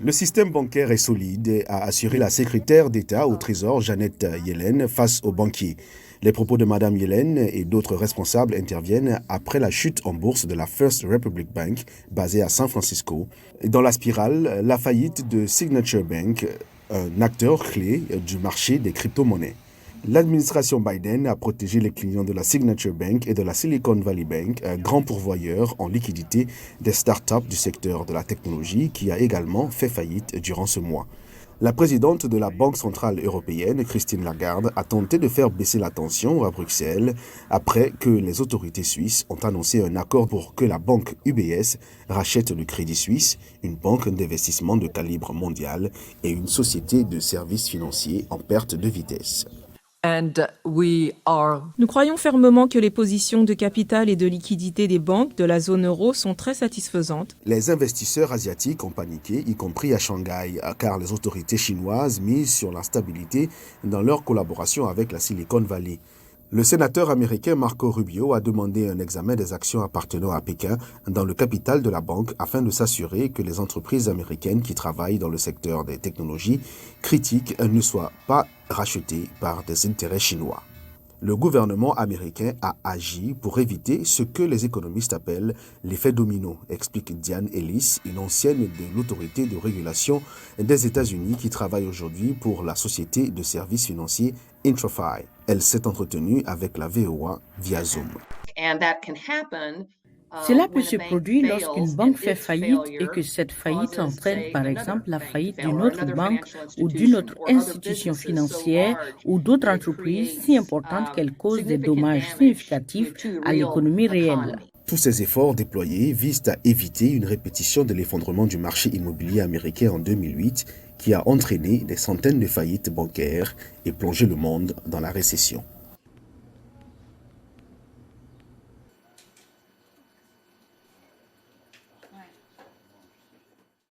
Le système bancaire est solide, a assuré la secrétaire d'État au Trésor Janet Yellen face aux banquiers. Les propos de Mme Yellen et d'autres responsables interviennent après la chute en bourse de la First Republic Bank, basée à San Francisco. Dans la spirale, la faillite de Signature Bank, un acteur clé du marché des crypto-monnaies. L'administration Biden a protégé les clients de la Signature Bank et de la Silicon Valley Bank, un grand pourvoyeur en liquidité des startups du secteur de la technologie qui a également fait faillite durant ce mois. La présidente de la Banque centrale européenne, Christine Lagarde, a tenté de faire baisser la tension à Bruxelles après que les autorités suisses ont annoncé un accord pour que la banque UBS rachète le Crédit Suisse, une banque d'investissement de calibre mondial et une société de services financiers en perte de vitesse. Nous croyons fermement que les positions de capital et de liquidité des banques de la zone euro sont très satisfaisantes. Les investisseurs asiatiques ont paniqué, y compris à Shanghai, car les autorités chinoises misent sur la stabilité dans leur collaboration avec la Silicon Valley. Le sénateur américain Marco Rubio a demandé un examen des actions appartenant à Pékin dans le capital de la banque afin de s'assurer que les entreprises américaines qui travaillent dans le secteur des technologies critiques ne soient pas rachetées par des intérêts chinois. Le gouvernement américain a agi pour éviter ce que les économistes appellent l'effet domino, explique Diane Ellis, une ancienne de l'autorité de régulation des États-Unis qui travaille aujourd'hui pour la société de services financiers IntraFi. Elle s'est entretenue avec la VOA via Zoom. Cela peut se produire lorsqu'une banque fait faillite et que cette faillite entraîne par exemple la faillite d'une autre banque ou d'une autre institution financière ou d'autres entreprises si importantes qu'elles causent des dommages significatifs à l'économie réelle. Tous ces efforts déployés visent à éviter une répétition de l'effondrement du marché immobilier américain en 2008 qui a entraîné des centaines de faillites bancaires et plongé le monde dans la récession.